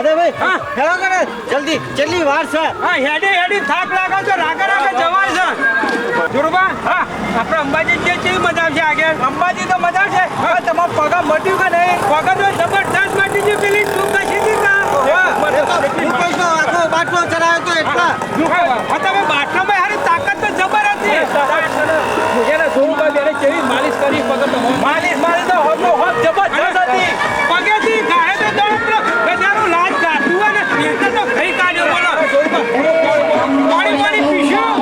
અરે ભાઈ હા. હેલો કરે જલ્દી કેટલી વાર છે હા હેડી થાક લાગે છે રાગે જવાય છે જોરુબા હા આપણે અંબાજી જે કેવી મજા આવશે આગળ અંબાજી તો મજા છે હા તમારા પગા મટ્યું કે નહીં પગા તો જબરદસ્ત મટી ગયું પેલી તું કશી આખો બાટલો ચડાવ્યો તો એટલા તમે બાટલામાં હારી તાકાત તો જબર હતી જોરુબા બેને કેવી માલિશ કરી પગ માલિશ તો હોત જબરદસ્ત હતી પગેથી ગાહે તો દોડ ગજારો લાજ કાઢું હોય ને એટલે તો ખાઈ કાઢ્યો બોલો પાણી પીશું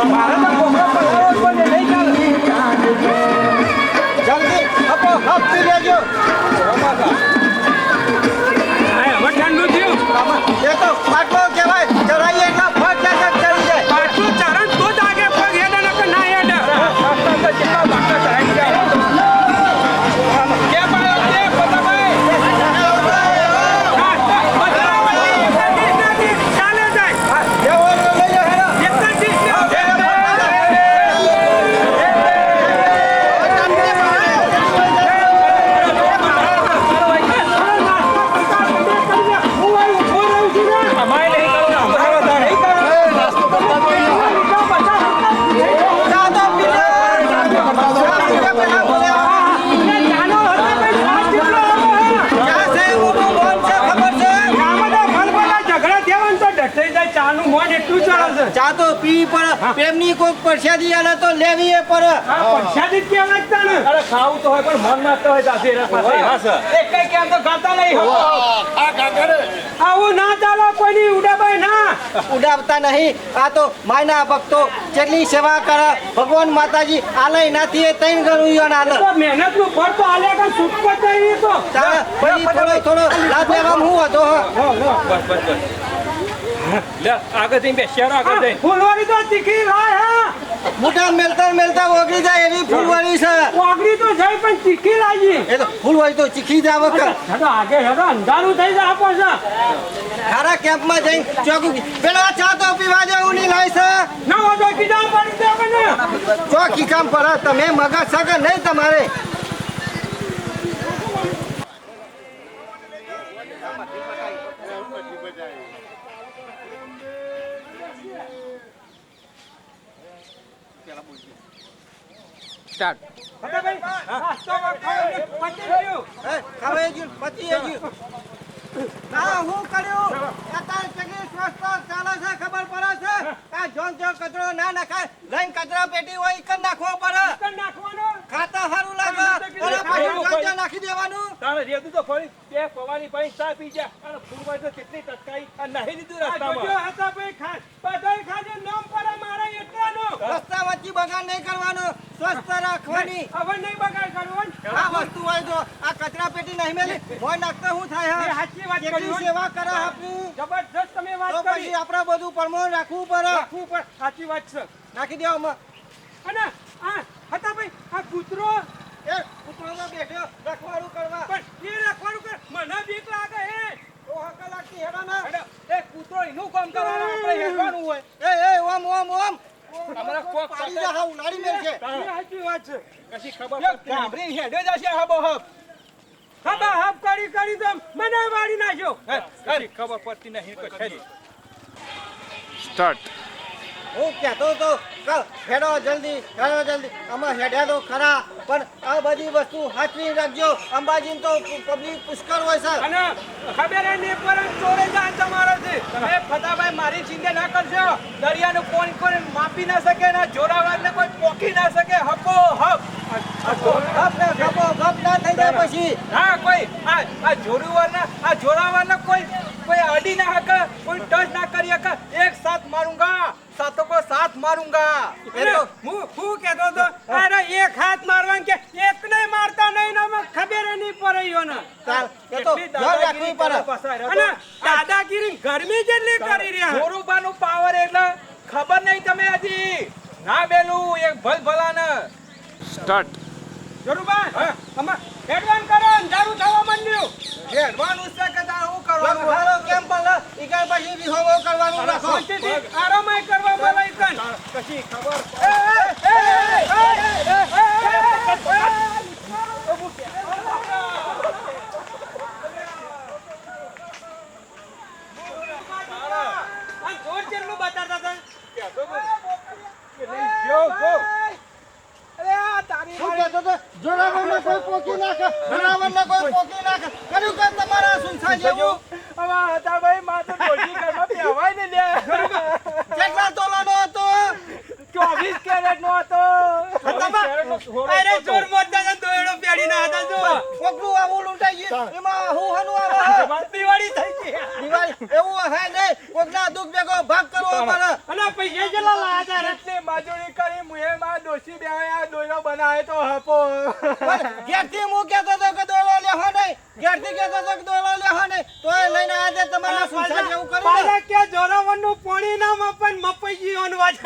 મારા તો કોમરો પલાવો પણ નહીં ચાલે જલ્દી આપો હપ પી લેજો હવે ઠંડુ થયું એ તો બાટલો કહેવાય ચડાવીએ એટલા ફટ ચડી જાય પાછું ચરણ તો જ આગે પગ હેડે ને ના હેડે કેટલા બાટલા ચડાવી ગયા કેમ આવ્યો છે પતાભાઈ ચાલે જાય ચા તો પી પણ પ્રેમની કોઈક પરસાદી આલે તો લેવી એ પર પરસાદી કેમ લાગતા ને અરે ખાવું તો હોય પણ મન મારતો હોય જાતે એના પાસે એક કઈ કેમ તો ગાતા નહીં આ કાકરે આવું ના ચાલો કોઈની ઉડાબાઈ ના ઉડાવતા નહીં આ તો માયના ભક્તો જેટલી સેવા કરે ભગવાન માતાજી આલે નાથી તૈન ગણું યોન આલે તો મહેનત નું ફળ તો આલે કે સુટકો થઈ તો થોડો લાજ લેવા હું હતો બસ લે આગળ જઈને બેસ્યા આગળ જઈને ફૂલવાળી તો તીખી લાય હા મોટા મેલતા ઓગળી જાય એવી ફૂલવાળી છે ઓગળી તો જાય પણ તીખી લાગી એ તો ફૂલવાળી તો ચીખી જ આવે હેડો આગળ હેડો અંધારું થઈ જાય આપો છે ખારા કેમ્પમાં જઈને ચોકી પેલા ચા તો પીવા જેવું નહીં લાય છે ના ઓજો કીધા પડી દે ને ચોકી કામ પર તમે મગજ સકે નહીં તમારે સ્ટાર્ટ ભાઈ નાસ્તો પતી ગયું ખાવે ગયું પતી ગયું ના હું કર્યું અત્યારે કેટલી સ્વસ્થ ચાલે છે ખબર પડે છે આ જોન જો કચરો ના નાખાય લઈને કચરા પેટી હોય કર નાખવો પડે નાખવાનો ખાતા સારું લાગે અને પાછું જોન નાખી દેવાનું તારે રેતું તો ફરી બે પવાની પાણી ચા પી જા અને ફૂલમાં તો કેટલી ટટકાઈ અને નાહી દીધું રસ્તામાં જો હતા ભાઈ ખા બધાય ખાજે નામ પર મારા એટલાનો રસ્તા વચ્ચે બગાડ નહીં કરવાનો સ્વસ્થ રાખવાની હવે નહીં બગાડ કરવો આ વસ્તુ હોય તો આ કચરા પેટી નહીં મેલી મોય નાખતા હું થાય એ સાચી વાત કરી સેવા કરે આપની જબરદસ્ત તમે વાત તો કરી પછી આપણે બધું પરમો રાખવું પડે સાચી વાત છે નાખી દેવામાં અને આ હતા ભાઈ આ કૂતરો એ કૂતરોમાં બેઠો રખવાડું કરવા પણ એ રખવાડું કર મને બીક લાગે હે તો હક લાગતી હેડાના એ કૂતરો એનું કામ કરવાનું આપણે હેડવાનું હોય એ ઓમ અમારા કોક પાડી જા હા ઉલાડી મેલ છે સાચી વાત છે કશી ખબર ગામડી હેડે જશે હબો હબ કરી તો મને મારી નાખ્યો કશી ખબર પડતી નહીં કશી સ્ટાર્ટ હું કહેતો તો હેડો જલ્દી આમાં હેડ્યા તો ખરા પણ આ બધી વસ્તુ હાથવી રાખજો અંબાજી તો પબ્લિક પુષ્કળ હોય છે અને ખબર નહીં પર ચોરે જાય તમારો છે એ ફટાભાઈ મારી ચિંતા ના કરજો દરિયાનું કોઈ માપી ના શકે ના જોરાવારને કોઈ પોકી ના શકે હકો ગપ ના થઈ જાય પછી હા કોઈ આ જોરાવારને કોઈ અડી ના હકે કોઈ ટચ ના કરી હકે એક સાથ માरूंगा સાતો કો સાથ માरूंगा હું કહેતો તો અરે એક હાથ મારવાનું કે એક નહીં મારતા નહીં ને ખબર નહીં પડે યોને એ તો ધ્યાન રાખવી પડે અને દાદાગીરી ગરમી જેટલી કરી રહ્યા જોરુબાનું પાવર એટલે ખબર નહીં તમે હજી ના બેલું એક ભલાને સ્ટાર્ટ જોરુબા અમાર એડવાન્સ કરો અંધારું થવા માંડ્યું એડવાન્સ છે કે હું કરવાનું હાલો કેમ પણ ઈકણ પછી વિહોવો કરવાનું રાખો આરામય કરવા મળે ઈકણ કશી ખબર પોકી નાખે જનાવરને કોઈ પોકી નાખે કર્યું કે તમારા સુનસા જેવું હવે હતા ભાઈ માથે ડોશી ઘરમાં બેવાય ને લે કેટલા તોલાનો હતો 24 કેરેટ નો હતો અરે જોર મોટા ને દોયડો પેડી ના હતા જો કોકનું આવું લૂંટાઈ ગયું એમાં હું હનું આવે દિવાળી થઈ ગઈ દિવાળી એવું હે નહીં કોકના દુઃખ ભેગો ભાગ કરવો પડે અને પૈસા કેટલા લાયા હતા એટલી મજૂરી કરી મુએ માં ડોશી બેવાય દોયડો બનાવે તો હપો ઘેરથી હું કહેતો હતો કે દોયડો લેહો નહીં ઘેરથી કહેતો હતો કે દોયડો લેહો નહીં તોય લઈને આજે તમારા સુનસા જેવું કર્યું પાછા કે જોરાવરનું પાણી ના મપન મપાઈ ગયું વાત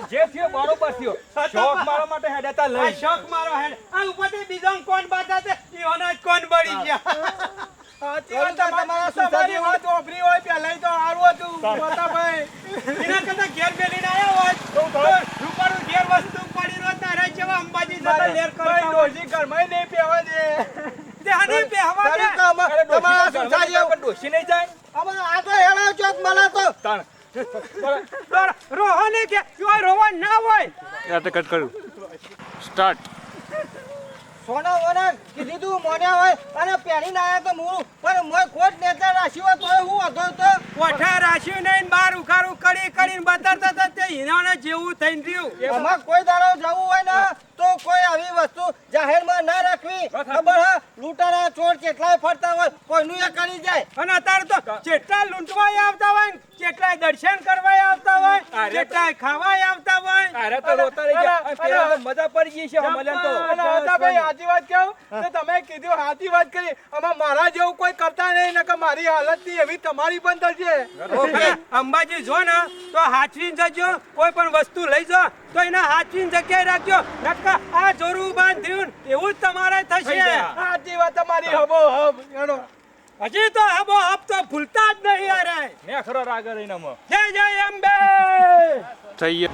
જે થયો બરોબર થયો શોખ મારા માટે હેડતા આ લઈ શોખ મારો હે આ ઉપરથી બીજો કોણ બાતા છે ઈઓનો જ કોણ બળી ગયા તમારા સુનસા તમારી જેવું વાત ઓપરી હોય પહેલા તો સારું હતું મોટાભાઈ એના કરતા ઘેર બેલીને આયા હોત તો રૂપાળું ઘેર વસ્તુ પડી રોત તારા જેવા અંબાજી જતા લેર ભાઈ કરતા ડોશી ઘરમાં નહીં પહેવા દે તે હની પહેવા દે કર્યું કામ તમારા સુનસા જેવું ડોશી નહીં જાય હવે આ તો હેળાવ ચોક મળે તો તાણ રોહને કે કોઈ રોવા ના હોય સોના વોના કીધું તું મોન્યા હોય અને પહેરીને આયા તો મૂળ પણ મોય ખોટ નેતા રાશી હોય તોય હું હતો તો કોઠા રાખ્યું નહીં બાર ઉખારું કરીને બતાડતા હતા તે હિરાણા જેવું થઈને રહ્યું આમાં કોઈ દાડો જવું હોય ને તો કોઈ આવી વસ્તુ જાહેરમાં ના રાખવી ખબર હે લૂંટારા ચોર કેટલાય ફરતા હોય કોઈનું એ કરી જાય અને અત્યારે તો જેટલા લૂંટવાય આવતા હોય ને જેટલા દર્શન કરવાય આવતા હોય જેટલા ખાવાય આવતા હોય અરે તો રોતા રહી ગયા પેલા તો મજા પડી ગઈ છે અમલન તો હતા ભાઈ સાચી વાત કહું તો તમે કીધું સાચી વાત કરી આમાં મારા જેવું કોઈ કરતા નહીં નકર મારી હાલત ની એવી તમારી પણ થશે ઓકે અંબાજી જો ને તો હાચવીને જજો કોઈ પણ વસ્તુ લઈ જાઓ તો એને હાચવીને જગ્યાએ રાખજો નકર આ જોરું બંધ થયું એવું જ તમારે થશે સાચી વાત તમારી હબો હબ એનો હજી તો હબો હબ તો ભૂલતા જ નહીં અરે ને ખરો રાગ રહીને જય જય અંબે થઈ